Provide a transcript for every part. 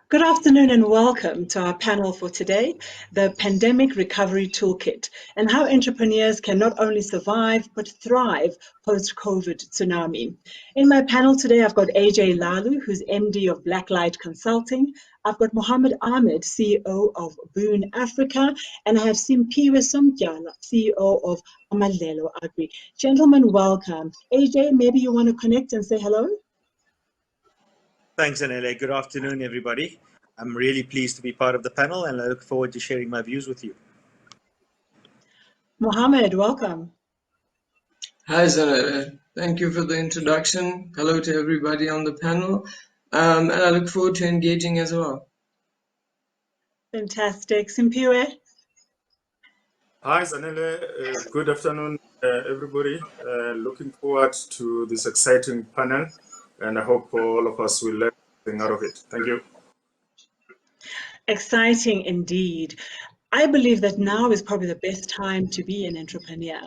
Good afternoon and welcome to our panel for today, the Pandemic Recovery Toolkit, and how entrepreneurs can not only survive but thrive post-COVID tsunami. In my panel today, I've got Ajay Lalu, who's MD of Lite Consulting. I've got Muhammadh, CEO of Boon Africa, and I have Simpiwe Somdyala, CEO of Amadlelo, Agri. Gentlemen, welcome. Ajay, maybe you want to connect and say hello? Thanks, Zanele. Good afternoon, everybody. I'm really pleased to be part of the panel and I look forward to sharing my views with you. Muhammad, welcome. Hi, Zanele. Thank you for the introduction. Hello to everybody on the panel. And I look forward to engaging as well. Fantastic. Simpiwe? Hi, Zanele. Good afternoon, everybody. Looking forward to this exciting panel, and I hope all of us will learn something out of it. Thank you. Exciting indeed. I believe that now is probably the best time to be an entrepreneur,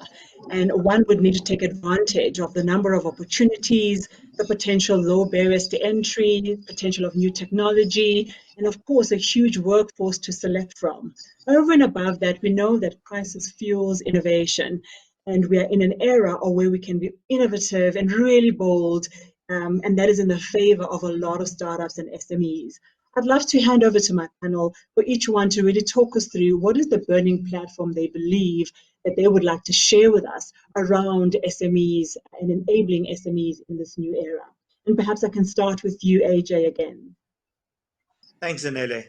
and one would need to take advantage of the number of opportunities, the potential low barriers to entry, potential of new technology, and of course, a huge workforce to select from. Over and above that, we know that crisis fuels innovation, and we are in an era where we can be innovative and really bold, and that is in the favor of a lot of startups and SMEs. I'd love to hand over to my panel for each one to really talk us through what is the burning platform they believe that they would like to share with us around SMEs and enabling SMEs in this new era. And perhaps I can start with you, Ajay, again. Thanks, Zanele.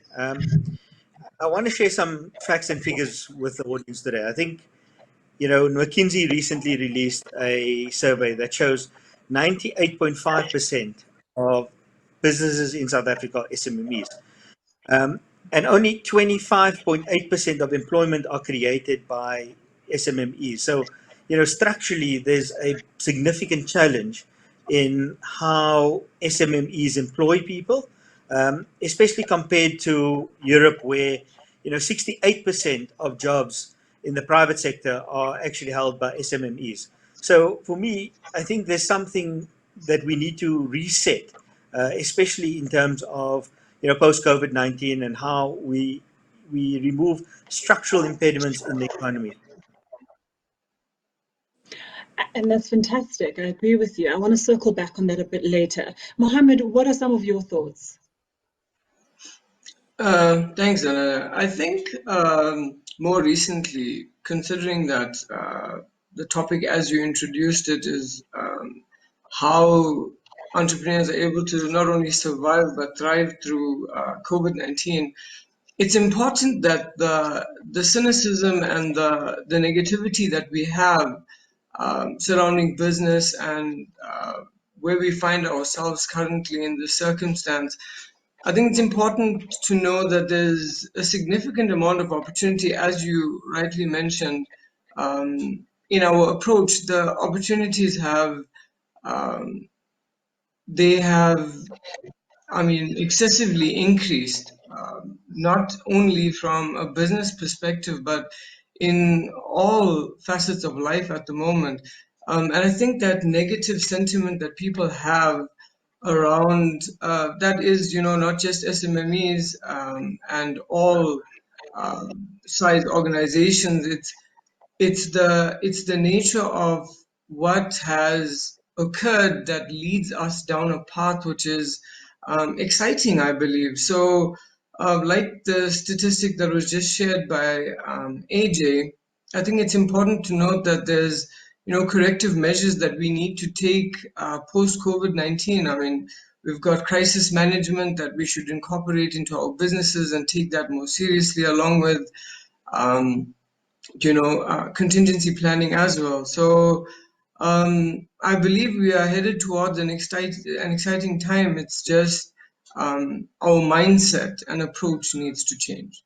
I want to share some facts and figures with the audience today. I think, McKinsey recently released a survey that shows 98.5% of businesses in South Africa are SMEs. And only 25.8% of employment are created by SMMEs. So, structurally, there's a significant challenge in how SMMEs employ people, especially compared to Europe, where 68% of jobs in the private sector are actually held by SMMEs. So, for me, I think there's something that we need to reset, especially in terms of post COVID-19 and how we remove structural impediments in the economy. And that's fantastic. I agree with you. I want to circle back on that a bit later. Muhammad, what are some of your thoughts? Thanks, Anna. I think more recently, considering that the topic as you introduced it is how entrepreneurs are able to not only survive but thrive through COVID-19, it's important that the cynicism and the negativity that we have surrounding business and where we find ourselves currently in this circumstance, I think it's important to know that there's a significant amount of opportunity, as you rightly mentioned, in our approach. The opportunities have, excessively increased, not only from a business perspective, but in all facets of life at the moment. And I think that negative sentiment that people have around that is, not just SMMEs and all size organizations. It's the nature of what has occurred that leads us down a path which is exciting, I believe. So, like the statistic that was just shared by Ajay, I think it's important to note that there's corrective measures that we need to take post COVID-19. I mean, we've got crisis management that we should incorporate into our businesses and take that more seriously, along with contingency planning as well. So I believe we are headed towards an exciting time. It's just our mindset and approach needs to change.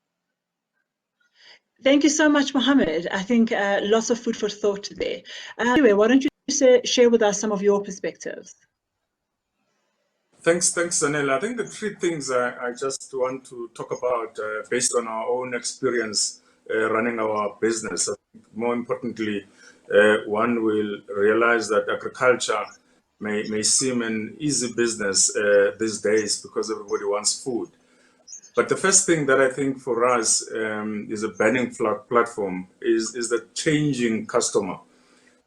Thank you so much, Mohammed. I think lots of food for thought there. Anyway, why don't you share with us some of your perspectives? Thanks, Zanele. I think the three things I just want to talk about based on our own experience running our business. I think more importantly, one will realize that agriculture may seem an easy business these days because everybody wants food. But the first thing that I think for us is a burning platform is the changing customer.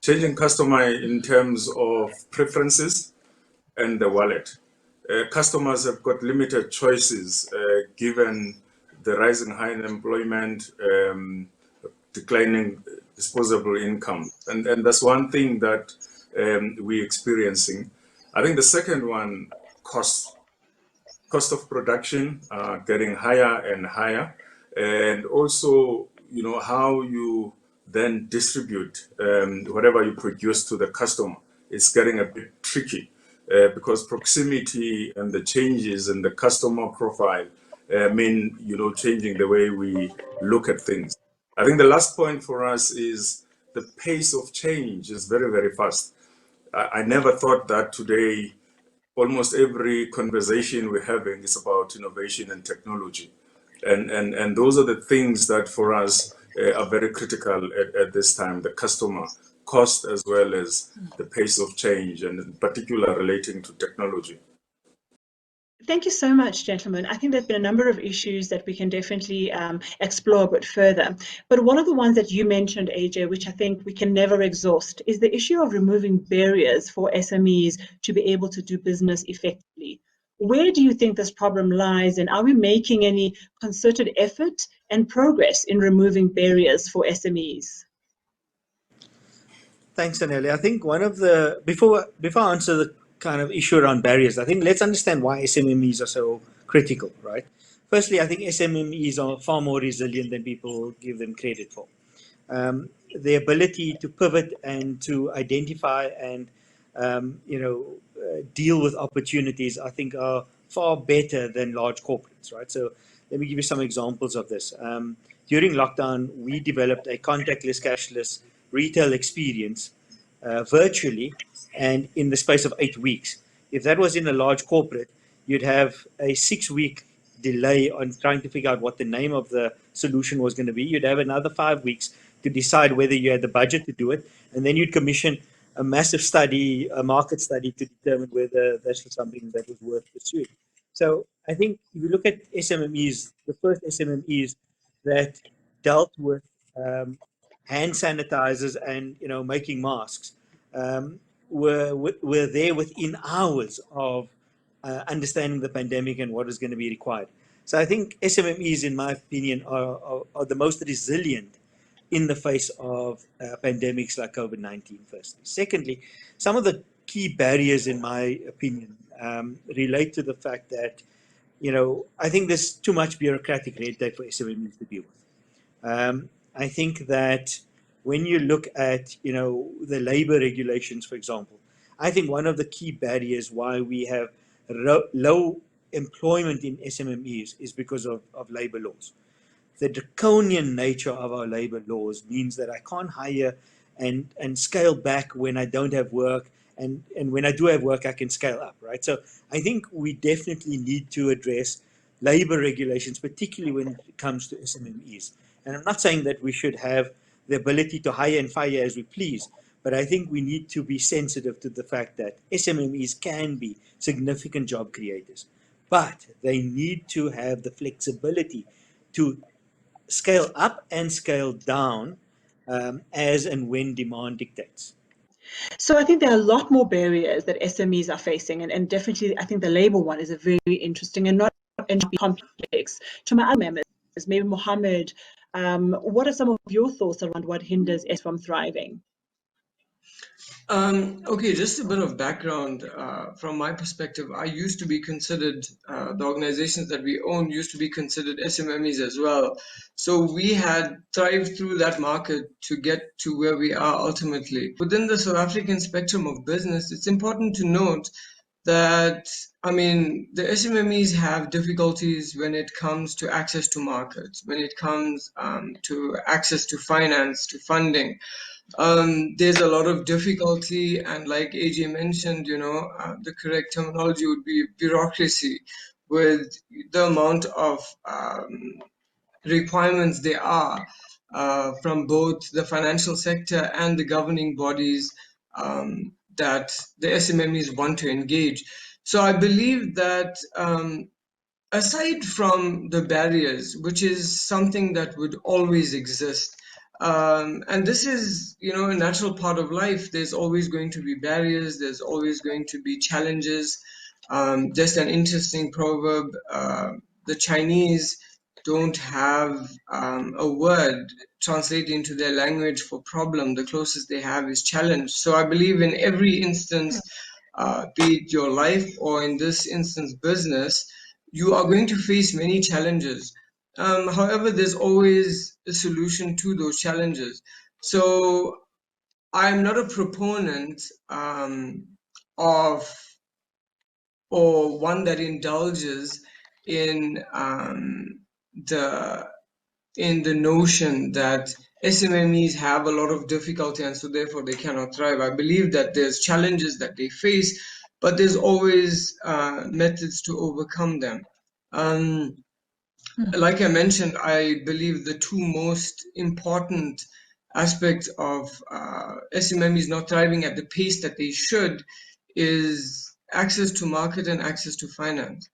Changing customer in terms of preferences and the wallet. Customers have got limited choices given the rising high unemployment, declining disposable income. And that's one thing that we're experiencing. I think the second one, cost of production getting higher and higher. And also, how you then distribute whatever you produce to the customer is getting a bit tricky because proximity and the changes in the customer profile mean, changing the way we look at things. I think the last point for us is the pace of change is very, very fast. I never thought that today almost every conversation we're having is about innovation and technology. And those are the things that for us are very critical at this time, the customer cost as well as the pace of change, and in particular relating to technology. Thank you so much, gentlemen. I think there's been a number of issues that we can definitely explore a bit further. But one of the ones that you mentioned, Ajay, which I think we can never exhaust, is the issue of removing barriers for SMEs to be able to do business effectively. Where do you think this problem lies, and are we making any concerted effort and progress in removing barriers for SMEs? Thanks, Zanele. I think one of the before I answer the kind of issue around barriers, I think let's understand why SMMEs are so critical, right? Firstly, I think SMMEs are far more resilient than people give them credit for. The ability to pivot and to identify and deal with opportunities, I think, are far better than large corporates, right? So let me give you some examples of this. During lockdown, we developed a contactless, cashless retail experience virtually and in the space of 8 weeks. If that was in a large corporate, you'd have a 6-week delay on trying to figure out what the name of the solution was going to be. You'd have another 5 weeks to decide whether you had the budget to do it, and then you'd commission a massive study, a market study, to determine whether this was something that was worth pursuing. So I think if you look at SMMEs, the first SMMEs that dealt with hand sanitizers and making masks were there within hours of understanding the pandemic and what is going to be required. So I think SMMEs, in my opinion, are the most resilient in the face of pandemics like COVID-19, firstly. Secondly, some of the key barriers, in my opinion, relate to the fact that, I think there's too much bureaucratic red tape for SMMEs to deal with. I think that when you look at, the labor regulations, for example, I think one of the key barriers why we have low employment in SMMEs is because of labor laws. The draconian nature of our labor laws means that I can't hire and scale back when I don't have work, and when I do have work, I can scale up, right? So I think we definitely need to address labor regulations, particularly when it comes to SMMEs. And I'm not saying that we should have the ability to hire and fire as we please, but I think we need to be sensitive to the fact that SMMEs can be significant job creators, but they need to have the flexibility to scale up and scale down as and when demand dictates. So I think there are a lot more barriers that SMEs are facing, and definitely I think the labor one is a very interesting and not complex. To my other members, maybe Muhammad, what are some of your thoughts around what hinders us from thriving? Okay, just a bit of background from my perspective. I used to be considered, the organizations that we own used to be considered SMMEs as well. So we had thrived through that market to get to where we are ultimately. Within the South African spectrum of business, it's important to note that, the SMMEs have difficulties when it comes to access to markets, when it comes to access to finance, to funding. There's a lot of difficulty, and like Ajay mentioned, the correct terminology would be bureaucracy, with the amount of requirements there are from both the financial sector and the governing bodies that the SMMEs want to engage. So I believe that aside from the barriers, which is something that would always exist, and this is, a natural part of life. There's always going to be barriers. There's always going to be challenges. Just an interesting proverb: the Chinese don't have a word translated into their language for problem. The closest they have is challenge. So I believe in every instance, be it your life or in this instance business, you are going to face many challenges. However, there's always a solution to those challenges. So I'm not a proponent of, or one that indulges in the notion that SMMEs have a lot of difficulty and so therefore they cannot thrive. I believe that there's challenges that they face, but there's always methods to overcome them. Like I mentioned, I believe the two most important aspects of SMMEs not thriving at the pace that they should is access to market and access to finance.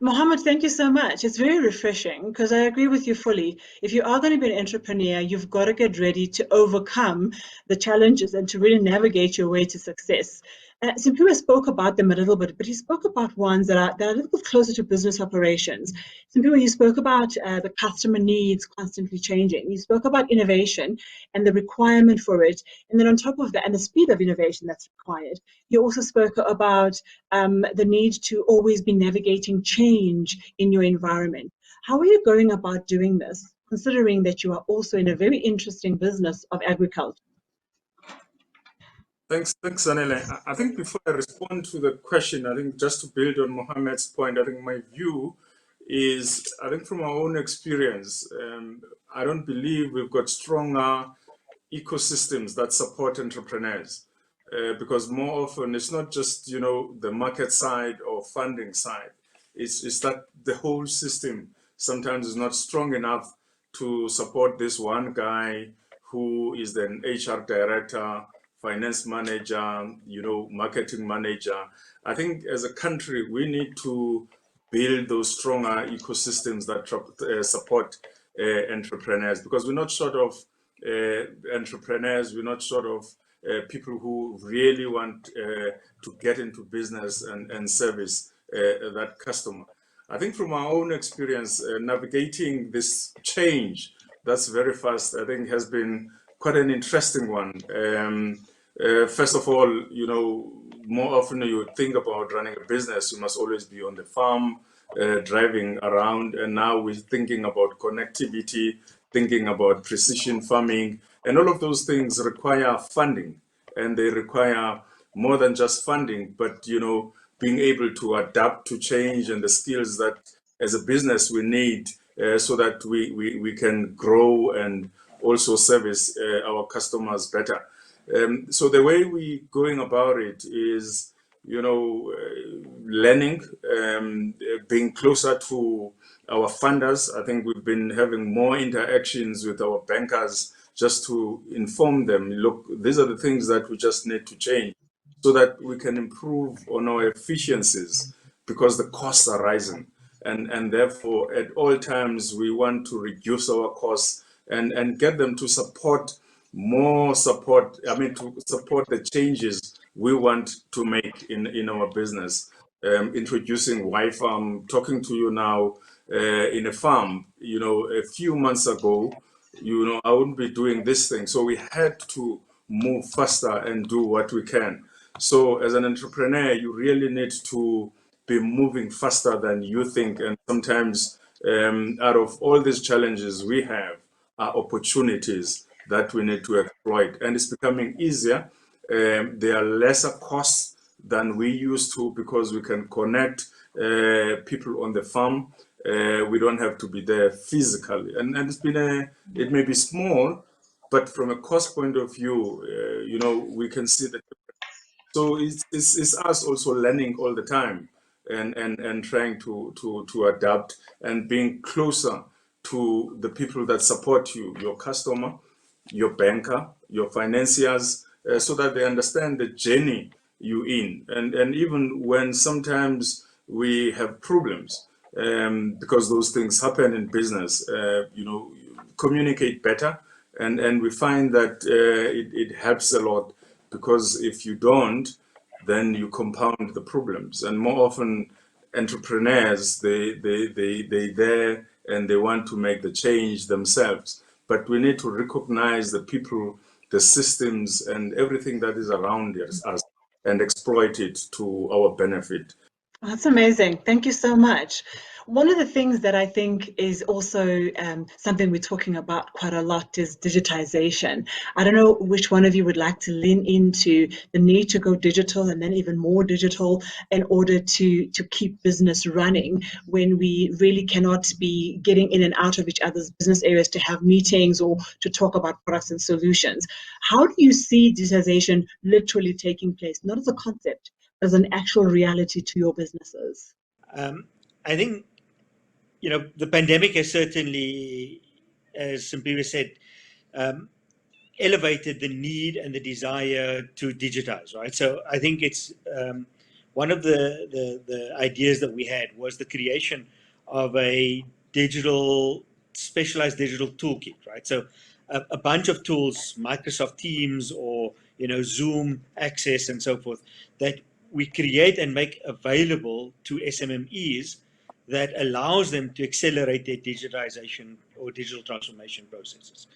Muhammad, thank you so much. It's very refreshing because I agree with you fully. If you are going to be an entrepreneur, you've got to get ready to overcome the challenges and to really navigate your way to success. Simpiwe spoke about them a little bit, but he spoke about ones that are a little bit closer to business operations. Simpiwe, you spoke about the customer needs constantly changing. You spoke about innovation and the requirement for it. And then on top of that, and the speed of innovation that's required, you also spoke about the need to always be navigating change in your environment. How are you going about doing this, considering that you are also in a very interesting business of agriculture? Thanks, Zanele. I think before I respond to the question, I think just to build on Mohammed's point, I think my view is, I think from our own experience, I don't believe we've got stronger ecosystems that support entrepreneurs. Because more often it's not just, the market side or funding side. It's that the whole system sometimes is not strong enough to support this one guy who is then HR director, finance manager, marketing manager. I think as a country, we need to build those stronger ecosystems that support entrepreneurs, because we're not short of entrepreneurs, we're not short of people who really want to get into business and service that customer. I think from our own experience, navigating this change that's very fast, I think has been quite an interesting one. First of all, more often you would think about running a business, you must always be on the farm, driving around. And now we're thinking about connectivity, thinking about precision farming, and all of those things require funding. And they require more than just funding, but, being able to adapt to change and the skills that as a business we need so that we can grow and also service our customers better. So the way we're going about it is, learning, being closer to our funders. I think we've been having more interactions with our bankers just to inform them, look, these are the things that we just need to change so that we can improve on our efficiencies, because the costs are rising. And therefore, at all times, we want to reduce our costs and get them to support to support the changes we want to make in our business. Introducing Wi-Fi, I'm talking to you now in a farm. A few months ago, I wouldn't be doing this thing. So we had to move faster and do what we can. So as an entrepreneur, you really need to be moving faster than you think. And sometimes out of all these challenges we have are opportunities that we need to exploit. And it's becoming easier. There are lesser costs than we used to, because we can connect people on the farm. We don't have to be there physically. And it's been it may be small, but from a cost point of view, we can see that. So it's us also learning all the time and trying to adapt and being closer to the people that support you, your customer, your banker, your financiers, so that they understand the journey you're in. And even when sometimes we have problems because those things happen in business. Communicate better, and we find that it helps a lot, because if you don't, then you compound the problems. And more often, entrepreneurs they there and they want to make the change themselves, but we need to recognize the people, the systems, and everything that is around us and exploit it to our benefit. That's amazing. Thank you so much. One of the things that I think is also something we're talking about quite a lot is digitization. I don't know which one of you would like to lean into the need to go digital and then even more digital in order to keep business running when we really cannot be getting in and out of each other's business areas to have meetings or to talk about products and solutions. How do you see digitization literally taking place, not as a concept, as an actual reality to your businesses? I think, the pandemic has certainly, as Simpiwe said, elevated the need and the desire to digitize, right? So I think it's one of the ideas that we had was the creation of a specialized digital toolkit, right? So a bunch of tools, Microsoft Teams or Zoom access and so forth, that we create and make available to SMMEs that allows them to accelerate their digitization or digital transformation processes.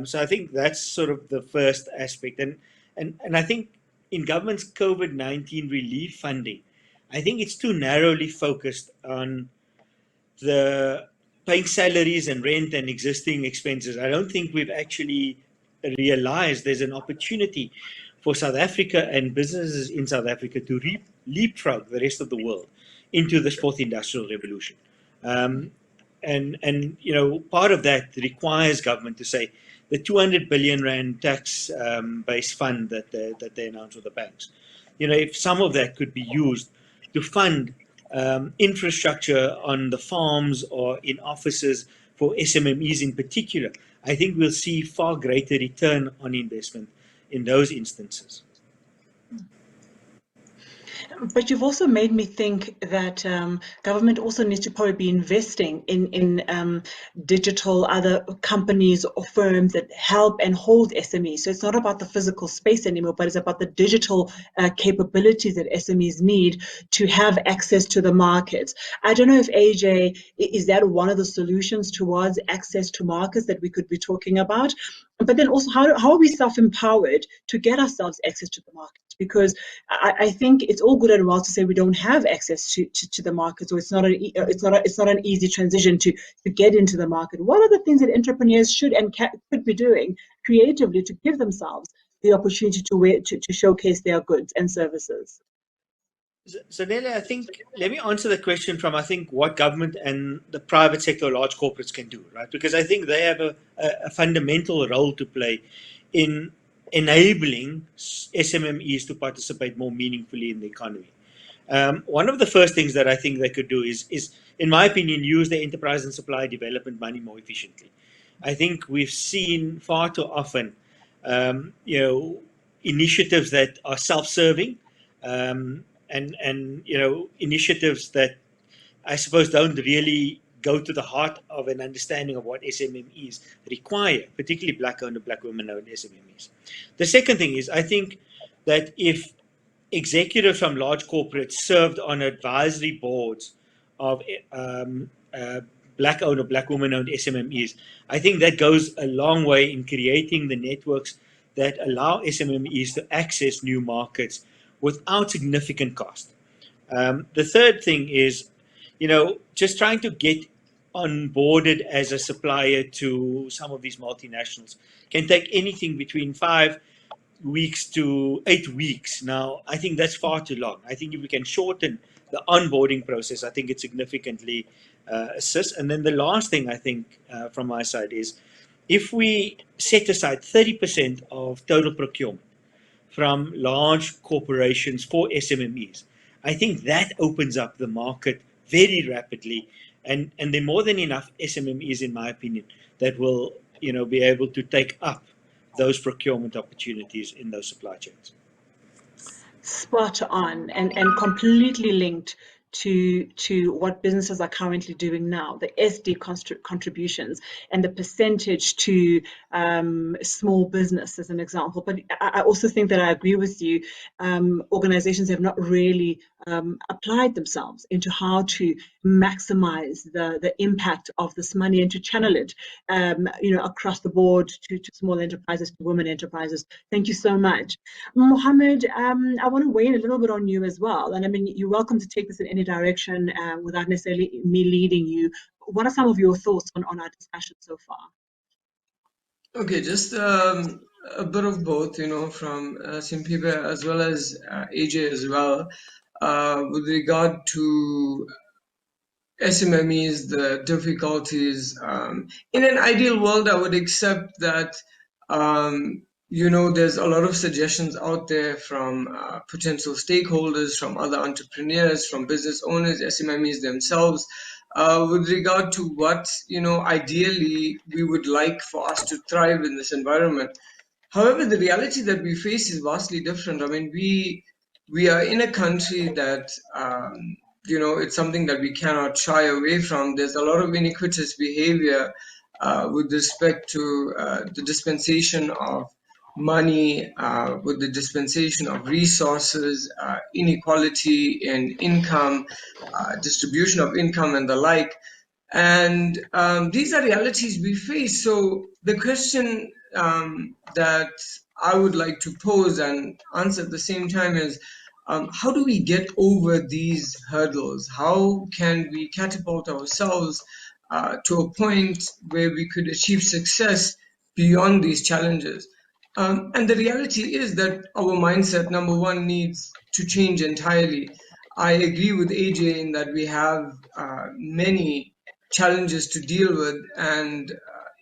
So I think that's sort of the first aspect. And I think in government's COVID-19 relief funding, I think it's too narrowly focused on the paying salaries and rent and existing expenses. I don't think we've actually realized there's an opportunity for South Africa and businesses in South Africa to leapfrog the rest of the world into this fourth industrial revolution. And part of that requires government to say the 200 billion rand tax based fund that they announced with the banks. If some of that could be used to fund infrastructure on the farms or in offices for SMMEs in particular, I think we'll see far greater return on investment in those instances. But you've also made me think that government also needs to probably be investing in digital, other companies or firms that help and hold SMEs. So it's not about the physical space anymore, but it's about the digital capabilities that SMEs need to have access to the markets. I don't know if Ajay, is that one of the solutions towards access to markets that we could be talking about? But then also, how are we self-empowered to get ourselves access to the market? Because I think it's all good and well to say we don't have access to the market, or it's not an easy transition to get into the market. What are the things that entrepreneurs should and could be doing creatively to give themselves the opportunity to showcase their goods and services? Zanele, I think, let me answer the question from, what government and the private sector or large corporates can do, right? Because I think they have a fundamental role to play in enabling SMMEs to participate more meaningfully in the economy. One of the first things that I think they could do is, in my opinion, use the enterprise and supply development money more efficiently. I think we've seen far too often, initiatives that are self-serving, and initiatives that I suppose don't really go to the heart of an understanding of what SMMEs require, particularly Black-owned and Black women-owned SMMEs. The second thing is, I think that if executives from large corporates served on advisory boards of Black-owned or Black women-owned SMMEs, I think that goes a long way in creating the networks that allow SMMEs to access new markets without significant cost. The third thing is, just trying to get onboarded as a supplier to some of these multinationals can take anything between 5 weeks to 8 weeks. Now, I think that's far too long. I think if we can shorten the onboarding process, I think it significantly assists. And then the last thing I think from my side is, if we set aside 30% of total procurement from large corporations for SMMEs, I think that opens up the market very rapidly, and there are more than enough SMMEs, in my opinion, that will be able to take up those procurement opportunities in those supply chains. Spot on, and completely linked to what businesses are currently doing now, the SD contributions and the percentage to small business as an example. But I also think that I agree with you, organizations have not really applied themselves into how to maximize the impact of this money and to channel it across the board to small enterprises, to women enterprises. Thank you so much. Muhammadh, I want to weigh in a little bit on you as well. And I mean, you're welcome to take this in any direction without necessarily me leading you. What are some of your thoughts on our discussion so far? Okay, just a bit of both, from Simpiwe as well as Ajay as well. With regard to SMMEs, the difficulties. In an ideal world, I would accept that, there's a lot of suggestions out there from potential stakeholders, from other entrepreneurs, from business owners, SMMEs themselves, with regard to what, ideally we would like for us to thrive in this environment. However, the reality that we face is vastly different. I mean, we are in a country that it's something that we cannot shy away from. There's a lot of iniquitous behavior with respect to the dispensation of money, with the dispensation of resources, inequality in income, distribution of income, and the like. And these are realities we face. So the question that I would like to pose and answer at the same time is, how do we get over these hurdles? How can we catapult ourselves to a point where we could achieve success beyond these challenges? And the reality is that our mindset, number one, needs to change entirely. I agree with Ajay in that we have many challenges to deal with, and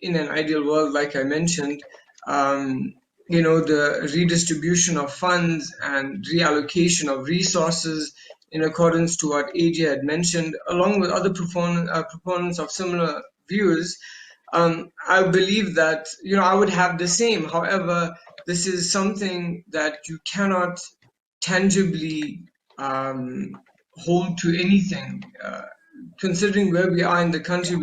in an ideal world, like I mentioned, the redistribution of funds and reallocation of resources in accordance to what Ajay had mentioned, along with other proponents of similar views. I believe that I would have the same. However, this is something that you cannot tangibly hold to anything. Considering where we are in the country,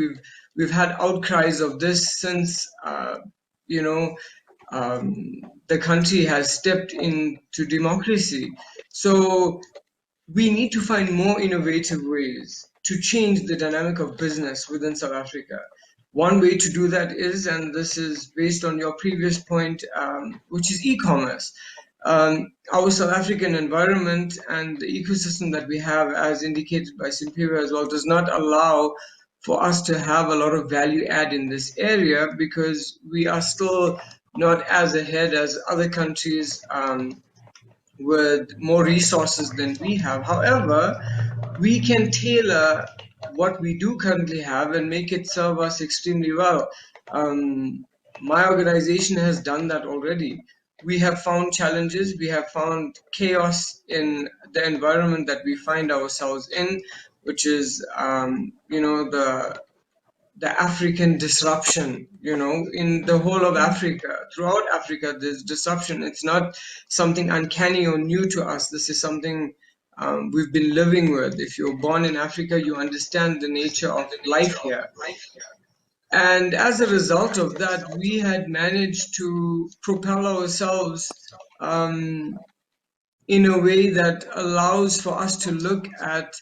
we've had outcries of this since the country has stepped into democracy. So we need to find more innovative ways to change the dynamic of business within South Africa. One way to do that is, and this is based on your previous point, which is e-commerce. Our South African environment and the ecosystem that we have, as indicated by Simpiwe as well, does not allow for us to have a lot of value add in this area because we are still not as ahead as other countries with more resources than we have. However, we can tailor what we do currently have and make it serve us extremely well. My organization has done that already. We have found challenges, we have found chaos in the environment that we find ourselves in, which is, the African disruption, in the whole of Africa, throughout Africa, there's disruption. It's not something uncanny or new to us. This is something we've been living with. If you're born in Africa, you understand the nature of life here. And as a result of that, we had managed to propel ourselves in a way that allows for us to look at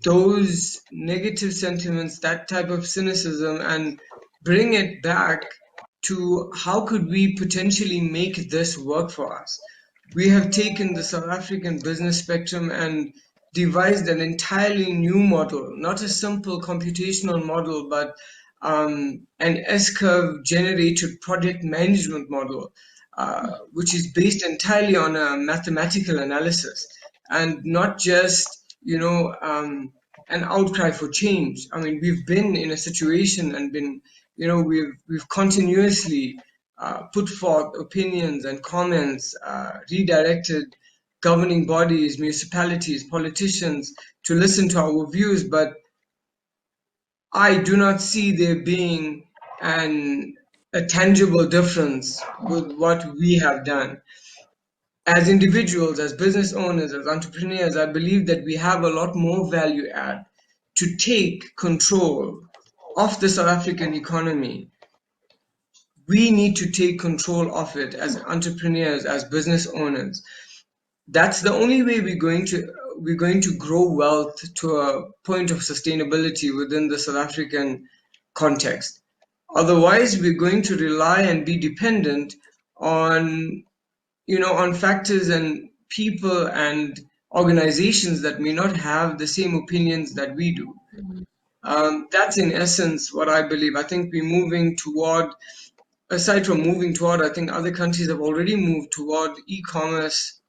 those negative sentiments, that type of cynicism, and bring it back to how could we potentially make this work for us. We have taken the South African business spectrum and devised an entirely new model, not a simple computational model, but an S-curve generated project management model, which is based entirely on a mathematical analysis and not just an outcry for change. I mean, we've been in a situation and been, we've continuously put forth opinions and comments, redirected governing bodies, municipalities, politicians to listen to our views, but I do not see there being a tangible difference with what we have done. as individuals, as business owners, as entrepreneurs, I believe that we have a lot more value add to take control of the South African economy. We need to take control of it as entrepreneurs, as business owners. That's the only way we're going to grow wealth to a point of sustainability within the South African context. Otherwise, we're going to rely and be dependent on, on factors and people and organizations that may not have the same opinions that we do. That's in essence what I believe. I think we're moving toward, aside from moving toward, I think other countries have already moved toward e-commerce,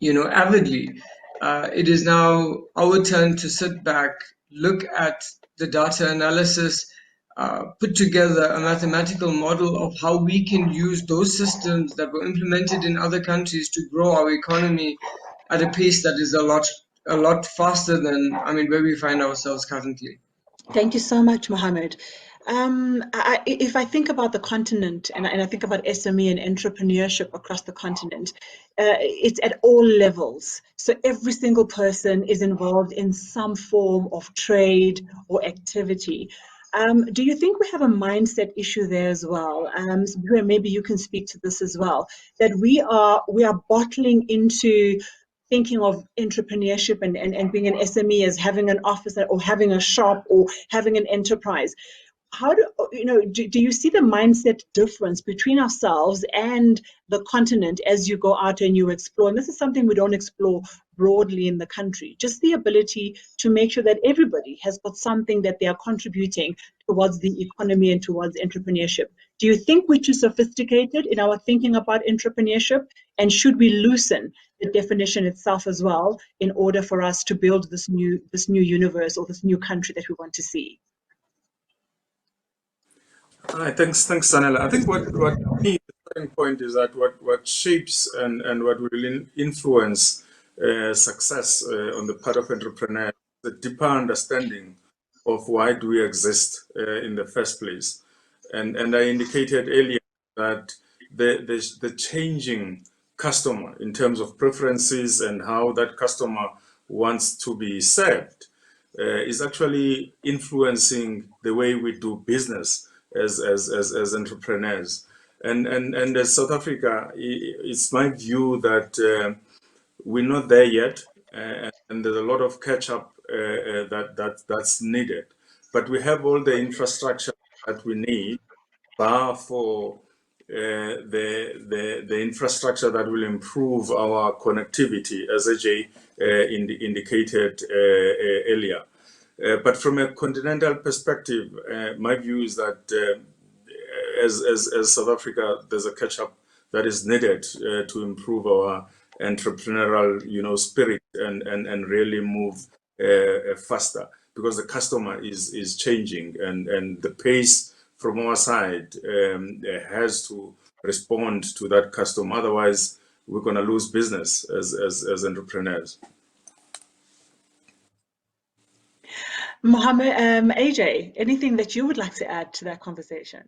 avidly. It is now our turn to sit back, look at the data analysis, put together a mathematical model of how we can use those systems that were implemented in other countries to grow our economy at a pace that is a lot faster than, where we find ourselves currently. Thank you so much, Muhammad. If I think about the continent and I think about SME and entrepreneurship across the continent, it's at all levels. So every single person is involved in some form of trade or activity. Do you think we have a mindset issue there as well? Maybe you can speak to this as well, that we are bottling into thinking of entrepreneurship and being an SME as having an office or having a shop or having an enterprise. How do you see the mindset difference between ourselves and the continent as you go out and you explore? And this is something we don't explore broadly in the country, just the ability to make sure that everybody has got something that they are contributing towards the economy and towards entrepreneurship. Do you think we're too sophisticated in our thinking about entrepreneurship? And should we loosen the definition itself as well in order for us to build this new universe or this new country that we want to see? All right, thanks, Zanele. I think what the starting point is that what shapes and what will influence success on the part of entrepreneurs, the deeper understanding of why do we exist in the first place. And I indicated earlier that the changing customer in terms of preferences and how that customer wants to be served is actually influencing the way we do business as entrepreneurs. And as South Africa, it's my view that we're not there yet, and there's a lot of catch up that's needed. But we have all the infrastructure that we need, bar for the infrastructure that will improve our connectivity, as Ajay indicated earlier. But from a continental perspective, my view is that as South Africa, there's a catch-up that is needed to improve our entrepreneurial, spirit and really move faster, because the customer is changing and the pace from our side has to respond to that customer. Otherwise, we're going to lose business as entrepreneurs. Muhammad, Ajay, anything that you would like to add to that conversation?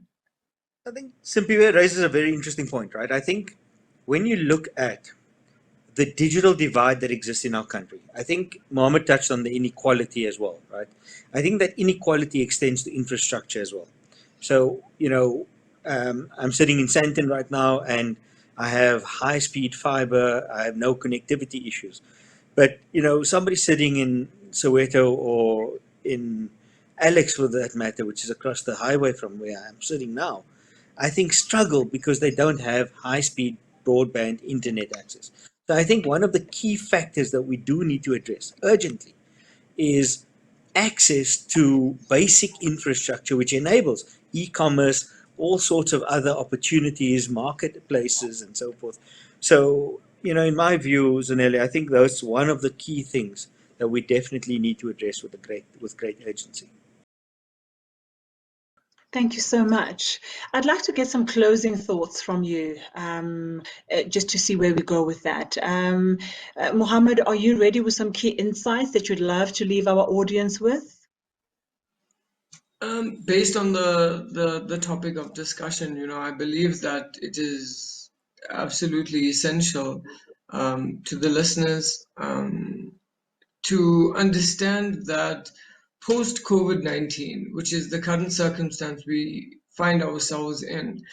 I think Simpiwe raises a very interesting point, right? I think when you look at the digital divide that exists in our country, I think Muhammad touched on the inequality as well, right? I think that inequality extends to infrastructure as well. So, I'm sitting in Sandton right now and I have high-speed fiber, I have no connectivity issues. But, somebody sitting in Soweto or in Alex, for that matter, which is across the highway from where I'm sitting now, I think struggle because they don't have high-speed broadband internet access. So I think one of the key factors that we do need to address urgently is access to basic infrastructure, which enables e-commerce, all sorts of other opportunities, marketplaces, and so forth. So, in my view, Zanele, I think that's one of the key things that we definitely need to address with great urgency. Thank you so much. I'd like to get some closing thoughts from you, just to see where we go with that. Muhammad, are you ready with some key insights that you'd love to leave our audience with? Based on the topic of discussion, I believe that it is absolutely essential to the listeners, to understand that post COVID-19, which is the current circumstance we find ourselves in,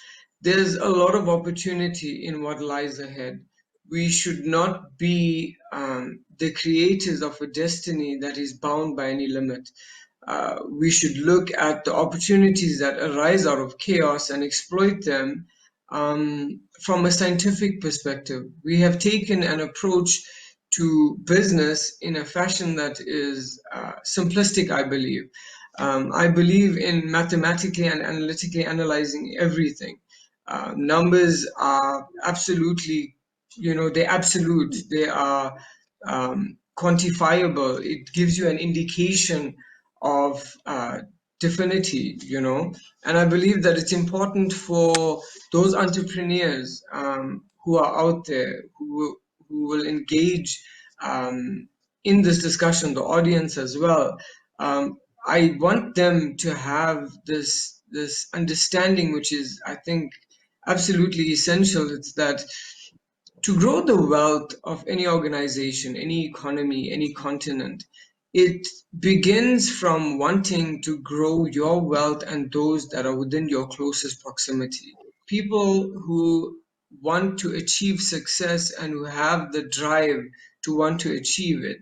there's a lot of opportunity in what lies ahead. We should not be the creators of a destiny that is bound by any limit. We should look at the opportunities that arise out of chaos and exploit them from a scientific perspective. We have taken an approach to business in a fashion that is simplistic, I believe. I believe in mathematically and analytically analyzing everything. Numbers are absolutely, they're absolute, they are quantifiable. It gives you an indication of divinity, and I believe that it's important for those entrepreneurs who are out there who will engage in this discussion, the audience as well. I want them to have this understanding, which is, I think, absolutely essential. It's that to grow the wealth of any organization, any economy, any continent, it begins from wanting to grow your wealth and those that are within your closest proximity. People who want to achieve success and who have the drive to want to achieve it,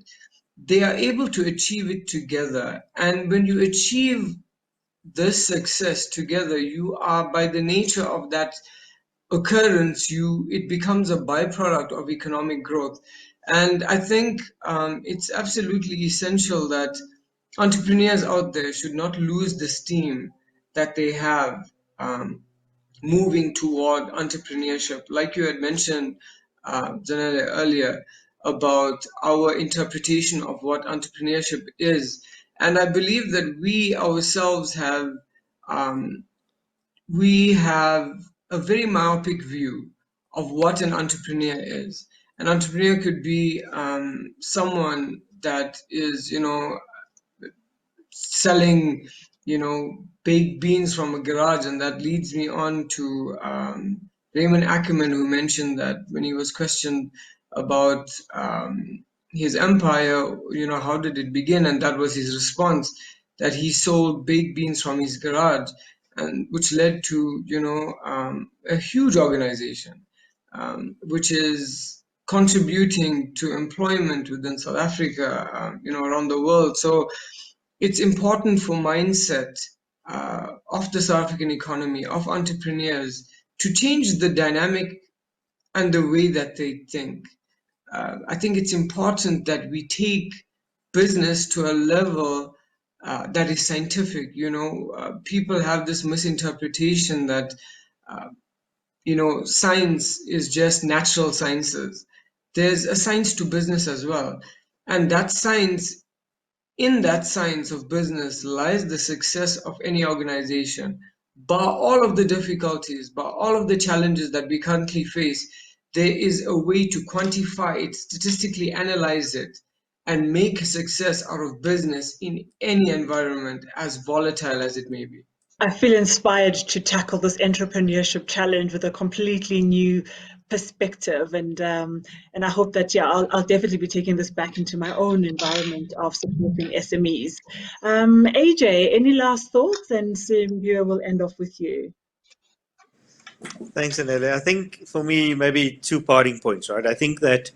they are able to achieve it together. And when you achieve this success together, you are, by the nature of that occurrence, it becomes a byproduct of economic growth. And I think it's absolutely essential that entrepreneurs out there should not lose the steam that they have moving toward entrepreneurship. Like you had mentioned, Zanele, earlier, about our interpretation of what entrepreneurship is. And I believe that we ourselves um, have a very myopic view of what an entrepreneur is. An entrepreneur could be someone that is, selling, baked beans from a garage, and that leads me on to Raymond Ackerman, who mentioned that when he was questioned about his empire, how did it begin, and that was his response, that he sold baked beans from his garage, and which led to a huge organization, which is contributing to employment within South Africa, around the world. So it's important for mindset of the South African economy, of entrepreneurs, to change the dynamic and the way that they think. I think it's important that we take business to a level that is scientific. People have this misinterpretation that science is just natural sciences. There's a science to business as well, and that science in that science of business lies the success of any organization. Bar all of the difficulties, bar all of the challenges that we currently face, there is a way to quantify it, statistically analyze it, and make a success out of business in any environment, as volatile as it may be. I feel inspired to tackle this entrepreneurship challenge with a completely new perspective, and I hope that I'll definitely be taking this back into my own environment of supporting SMEs. Ajay, any last thoughts? And Simpiwe will end off with you. Thanks, Zanele. I think for me, maybe two parting points, right? I think that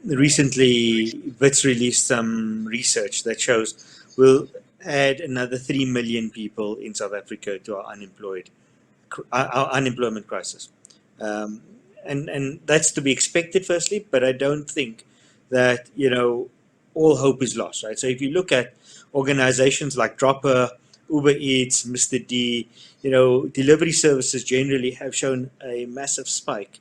recently WITS released some research that shows we'll add another 3 million people in South Africa to our unemployment crisis. And that's to be expected, firstly, but I don't think that, all hope is lost, right? So if you look at organizations like Dropper, Uber Eats, Mr. D, delivery services generally have shown a massive spike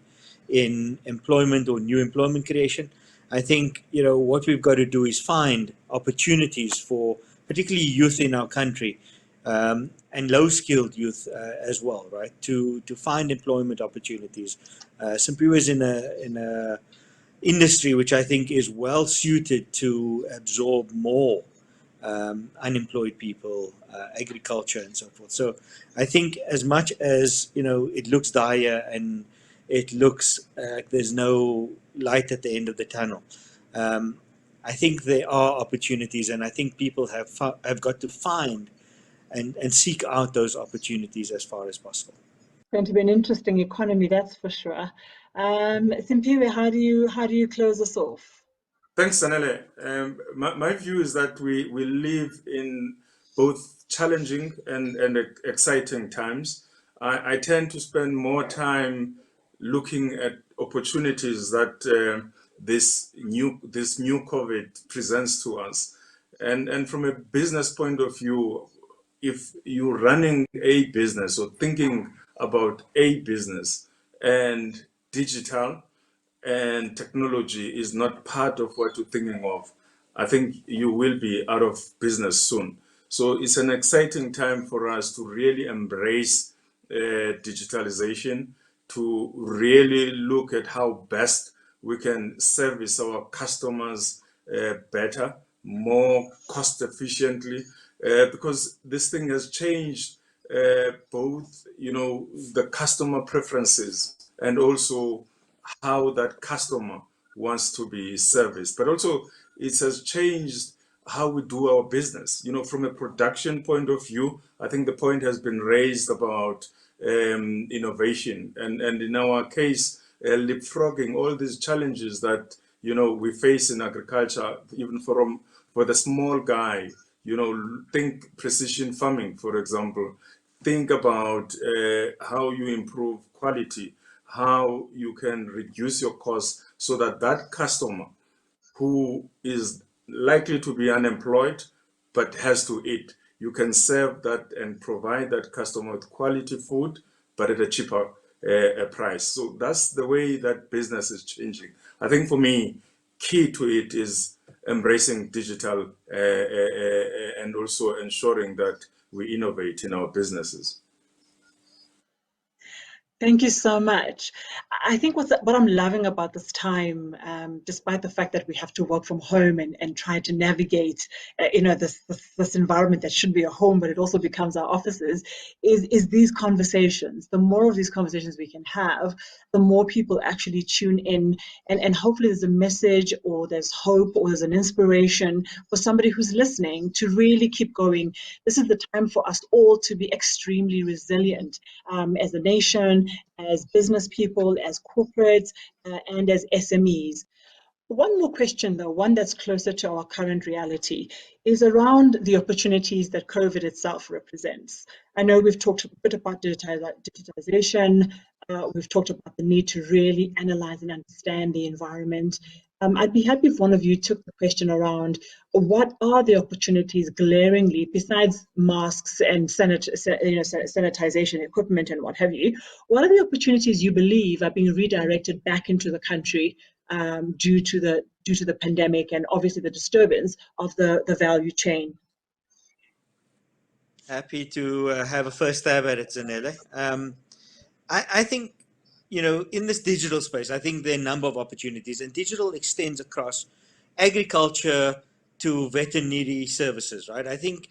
in employment or new employment creation. I think, what we've got to do is find opportunities for particularly youth in our country, and low-skilled youth as well, right? To find employment opportunities. Simpiwe is in a industry which I think is well suited to absorb more unemployed people, agriculture, and so forth. So I think as much as it looks dire and it looks there's no light at the end of the tunnel. I think there are opportunities, and I think people have got to find and seek out those opportunities as far as possible. Going to be an interesting economy, that's for sure. Simpiwe, how do you close us off? Thanks, Zanele. My view is that we live in both challenging and exciting times. I tend to spend more time looking at opportunities that this new COVID presents to us. And from a business point of view, if you're running a business or thinking about a business and digital and technology is not part of what you're thinking of, I think you will be out of business soon. So it's an exciting time for us to really embrace digitalization, to really look at how best we can service our customers better, more cost efficiently, because this thing has changed both, the customer preferences and also how that customer wants to be serviced. But also it has changed how we do our business. From a production point of view, I think the point has been raised about innovation and in our case, leapfrogging all these challenges that we face in agriculture, even for the small guy. Think precision farming, for example. Think about how you improve quality, how you can reduce your costs so that that customer who is likely to be unemployed but has to eat, you can serve that and provide that customer with quality food but at a cheaper price. So that's the way that business is changing. I think for me, key to it is embracing digital and also ensuring that we innovate in our businesses. Thank you so much. I think what I'm loving about this time, despite the fact that we have to work from home and try to navigate, this environment that should be a home, but it also becomes our offices, is these conversations. The more of these conversations we can have, the more people actually tune in, and hopefully there's a message, or there's hope, or there's an inspiration for somebody who's listening to really keep going. This is the time for us all to be extremely resilient as a nation, as business people, as corporates, and as SMEs. One more question, though, one that's closer to our current reality, is around the opportunities that COVID itself represents. I know we've talked a bit about digitization. We've talked about the need to really analyze and understand the environment. I'd be happy if one of you took the question around what are the opportunities glaringly, besides masks and sanitization equipment and what have you, what are the opportunities you believe are being redirected back into the country due to the pandemic and obviously the disturbance of the value chain? Happy to have a first stab at it, Zanele. I think, in this digital space, I think there are a number of opportunities, and digital extends across agriculture to veterinary services, right? I think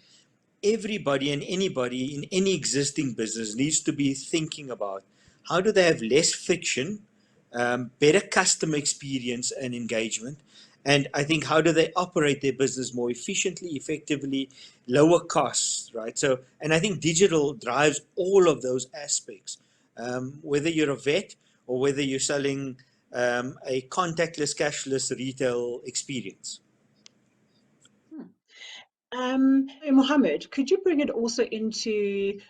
everybody and anybody in any existing business needs to be thinking about how do they have less friction, better customer experience and engagement, and I think how do they operate their business more efficiently, effectively, lower costs, right? So, and I think digital drives all of those aspects. Whether you're a vet or whether you're selling a contactless, cashless retail experience. Muhammad, could you bring it also into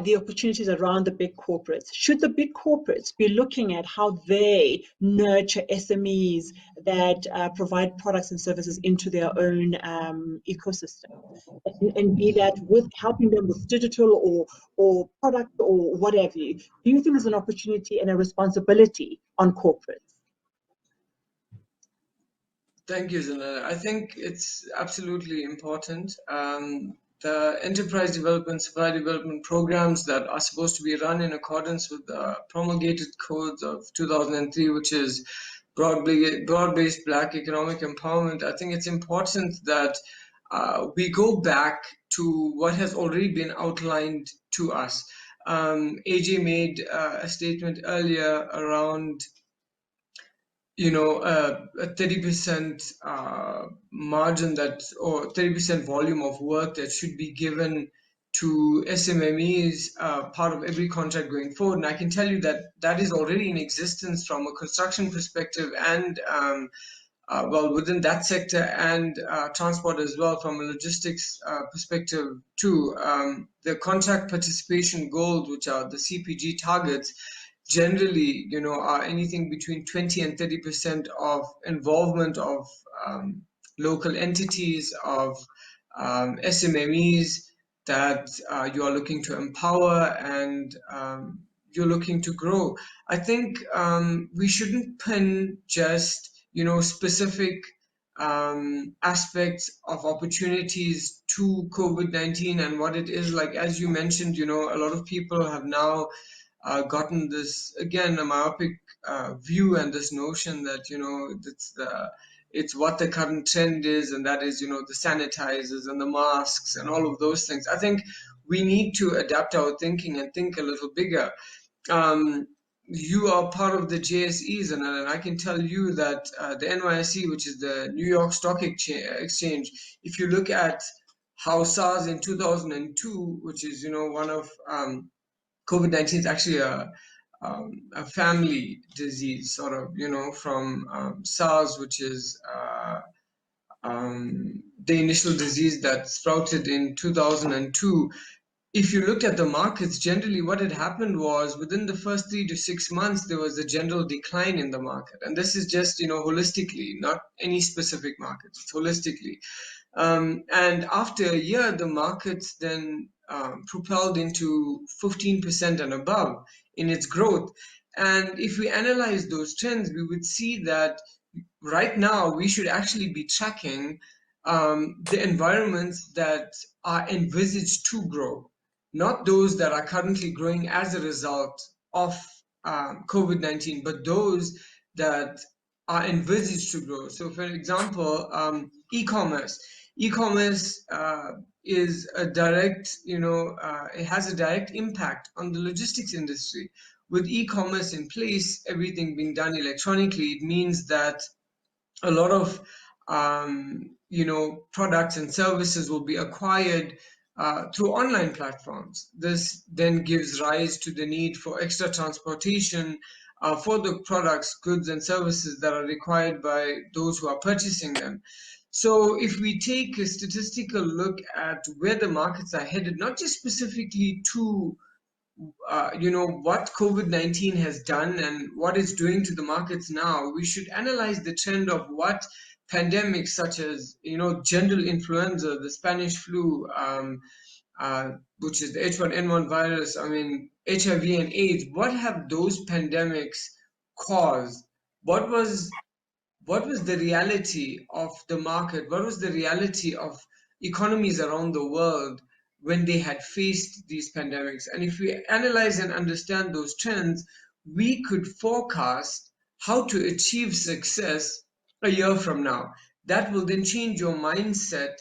the opportunities around the big corporates? Should the big corporates be looking at how they nurture SMEs that provide products and services into their own ecosystem, and be that with helping them with digital or product or whatever? Do you think there's an opportunity and a responsibility on corporates? Thank you, Zanele. I think it's absolutely important. The enterprise development, supply development programs that are supposed to be run in accordance with the promulgated codes of 2003, which is broad-based Black economic empowerment. I think it's important that we go back to what has already been outlined to us. Ajay made a statement earlier around, a 30% margin or 30% volume of work that should be given to SMMEs, part of every contract going forward. And I can tell you that that is already in existence from a construction perspective and within that sector and transport as well from a logistics perspective too. The contract participation goals, which are the CPG targets, generally, are anything between 20 and 30% of involvement of local entities, of SMMEs that you are looking to empower and you're looking to grow. I think we shouldn't pin just specific aspects of opportunities to COVID-19 and what it is like. As you mentioned, a lot of people have now gotten this, again, a myopic view and this notion that it's what the current trend is, and that is the sanitizers and the masks and all of those things. I think we need to adapt our thinking and think a little bigger. You are part of the JSEs, and I can tell you that the NYSE, which is the New York Stock Exchange, if you look at how SARS in 2002, which is one of COVID-19 is actually a family disease, sort of, from SARS, which is the initial disease that sprouted in 2002. If you looked at the markets, generally what had happened was within the first 3 to 6 months, there was a general decline in the market. And this is just, holistically, not any specific market, it's holistically. And after a year, the markets then propelled into 15% and above in its growth. And if we analyze those trends, we would see that right now we should actually be tracking the environments that are envisaged to grow, not those that are currently growing as a result of COVID-19, but those that are envisaged to grow. So, for example, e-commerce. E-commerce is a direct, it has a direct impact on the logistics industry. With e-commerce in place, everything being done electronically, it means that a lot of products and services will be acquired through online platforms. This then gives rise to the need for extra transportation for the products, goods, and services that are required by those who are purchasing them. So if we take a statistical look at where the markets are headed, not just specifically to what COVID-19 has done and what it's doing to the markets now, we should analyze the trend of what pandemics such as, general influenza, the Spanish flu, which is the H1N1 virus, HIV and AIDS, what have those pandemics caused? What was the reality of the market? What was the reality of economies around the world when they had faced these pandemics? And if we analyze and understand those trends, we could forecast how to achieve success a year from now. That will then change your mindset,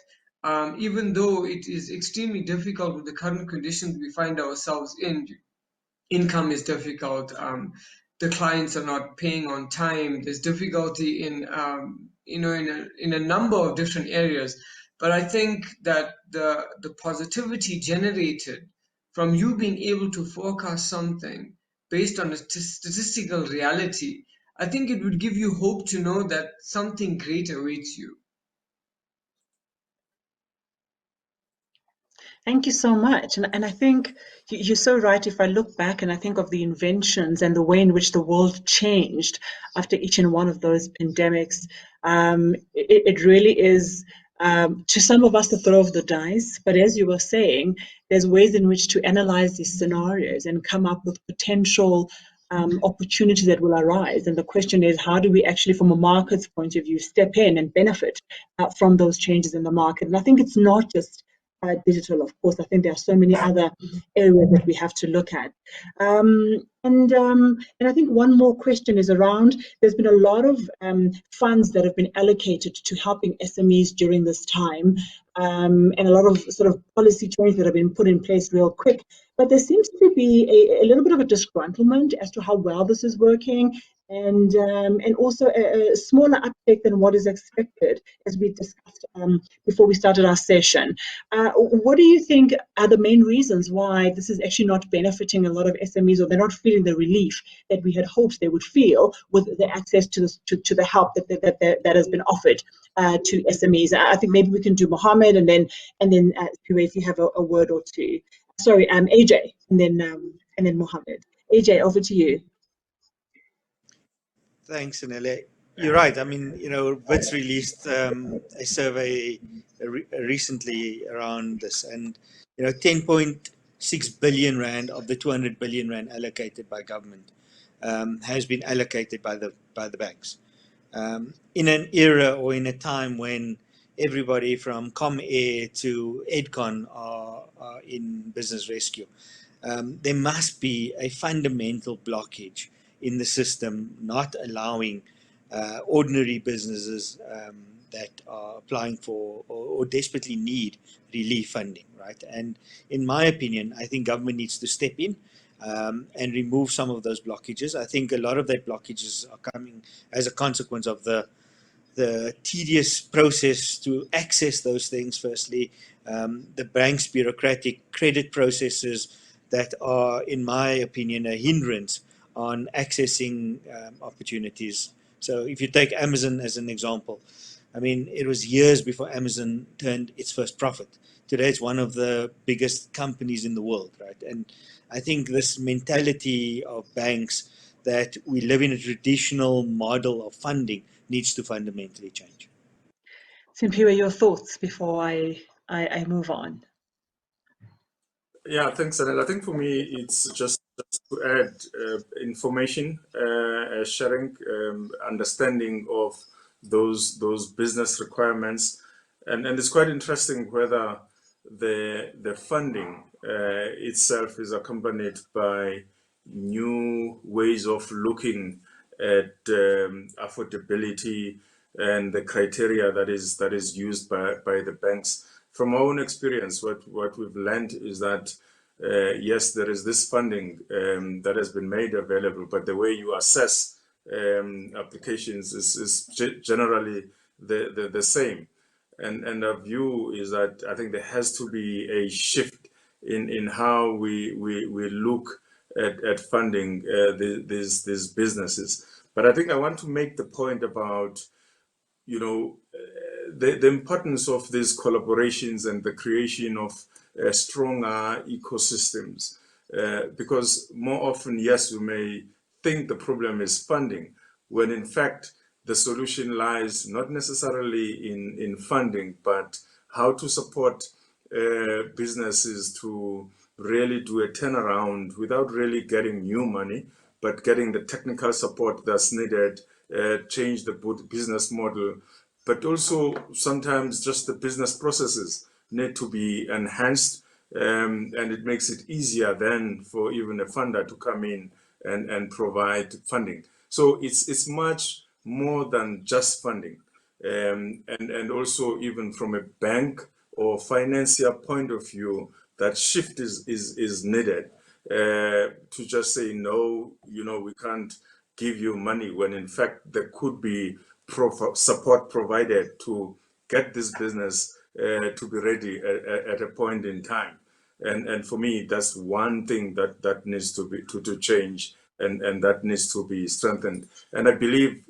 even though it is extremely difficult with the current conditions we find ourselves in. Income is difficult. The clients are not paying on time. There's difficulty in a number of different areas. But I think that the positivity generated from you being able to forecast something based on a statistical reality, I think it would give you hope to know that something great awaits you. Thank you so much. And I think you're so right. If I look back and I think of the inventions and the way in which the world changed after each and one of those pandemics, it really is, to some of us, a throw of the dice. But as you were saying, there's ways in which to analyze these scenarios and come up with potential opportunities that will arise. And the question is, how do we actually, from a market's point of view, step in and benefit from those changes in the market? And I think it's not just digital, of course. I think there are so many other areas that we have to look at. And I think one more question is around, there's been a lot of funds that have been allocated to helping SMEs during this time. and a lot of sort of policy changes that have been put in place real quick. But there seems to be a little bit of a disgruntlement as to how well this is working, and also a smaller uptake than what is expected, as we discussed before we started our session. What do you think are the main reasons why this is actually not benefiting a lot of SMEs, or they're not feeling the relief that we had hoped they would feel with the access to the help that has been offered to SMEs? I think maybe we can do Muhammad, and then Simpiwe, if you have a word or two. Sorry, Ajay, and then Muhammad. Ajay, over to you. Thanks, Zanele. You're right. I mean, WITS released a survey recently around this, and 10.6 billion rand of the 200 billion rand allocated by government has been allocated by the banks. In an era or in a time when everybody from ComAir to Edcon are in business rescue, there must be a fundamental blockage in the system, not allowing ordinary businesses that are applying for or desperately need relief funding, right? And in my opinion, I think government needs to step in and remove some of those blockages. I think a lot of that blockages are coming as a consequence of the tedious process to access those things, firstly, the bank's bureaucratic credit processes that are, in my opinion, a hindrance on accessing opportunities. So if you take Amazon as an example, I mean, it was years before Amazon turned its first profit. Today, it's one of the biggest companies in the world, right? And I think this mentality of banks that we live in a traditional model of funding needs to fundamentally change. Simpiwe, your thoughts before I move on? Yeah, thanks, Zanele. I think for me, it's just to add information, sharing, understanding of those business requirements, and it's quite interesting whether the funding itself is accompanied by new ways of looking at affordability and the criteria that is used by the banks. From our own experience, what we've learned is that yes, there is this funding that has been made available, but the way you assess applications is generally the same. And our view is that I think there has to be a shift in how we look at funding these businesses. But I think I want to make the point about the importance of these collaborations and the creation of stronger ecosystems. Because more often, yes, we may think the problem is funding, when in fact the solution lies not necessarily in funding, but how to support businesses to really do a turnaround without really getting new money, but getting the technical support that's needed, change the business model, but also sometimes just the business processes need to be enhanced, and it makes it easier then for even a funder to come in and provide funding. So it's much more than just funding, and also even from a bank or financier point of view, that shift is needed to just say no, we can't give you money, when in fact there could be support provided to get this business to be ready at a point in time. And for me, that's one thing that needs to be to change, and that needs to be strengthened. And I believe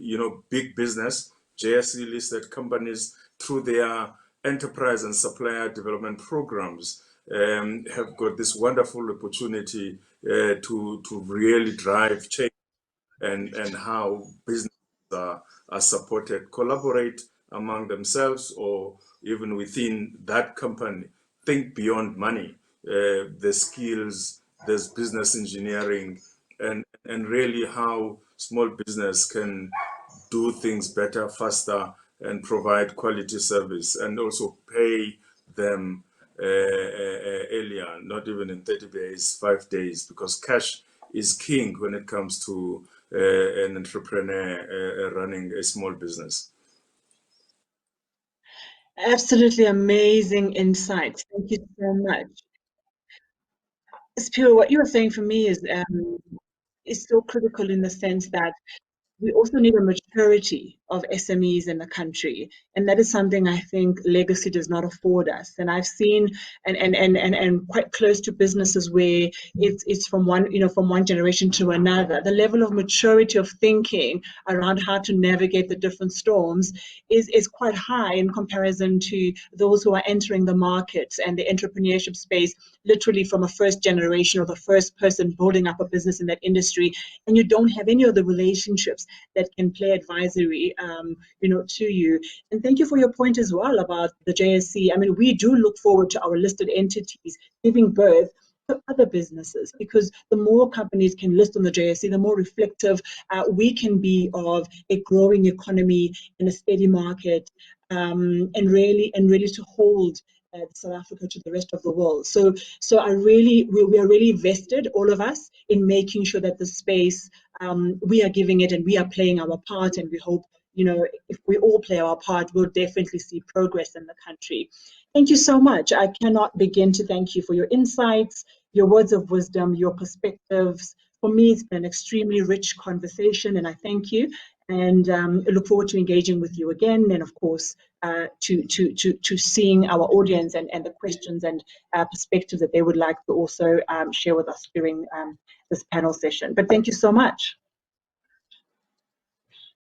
big business, JSE listed companies, through their enterprise and supplier development programs, have got this wonderful opportunity to really drive change, and how businesses are supported, collaborate among themselves, or even within that company, think beyond money, the skills, there's business engineering, and really how small business can do things better, faster, and provide quality service, and also pay them earlier, not even in 30 days, 5 days, because cash is king when it comes to an entrepreneur running a small business. Absolutely amazing insights. Thank you so much. Spiro, what you were saying for me is so critical in the sense that we also need a maturity of SMEs in the country. And that is something I think legacy does not afford us. And I've seen and quite close to businesses where it's from one generation to another. The level of maturity of thinking around how to navigate the different storms is quite high in comparison to those who are entering the market and the entrepreneurship space literally from a first generation or the first person building up a business in that industry, and you don't have any of the relationships that can play advisory, to you. And thank you for your point as well about the JSE. I mean, we do look forward to our listed entities giving birth to other businesses, because the more companies can list on the JSE, the more reflective we can be of a growing economy and a steady market, and really to hold South Africa to the rest of the world. So we are really vested, all of us, in making sure that the space, we are giving it and we are playing our part, and we hope, if we all play our part, we'll definitely see progress in the country. Thank you so much. I cannot begin to thank you for your insights, your words of wisdom, your perspectives. For me, it's been an extremely rich conversation, and I thank you. And I look forward to engaging with you again, and of course, to seeing our audience and the questions and perspectives that they would like to also share with us during this panel session. But thank you so much.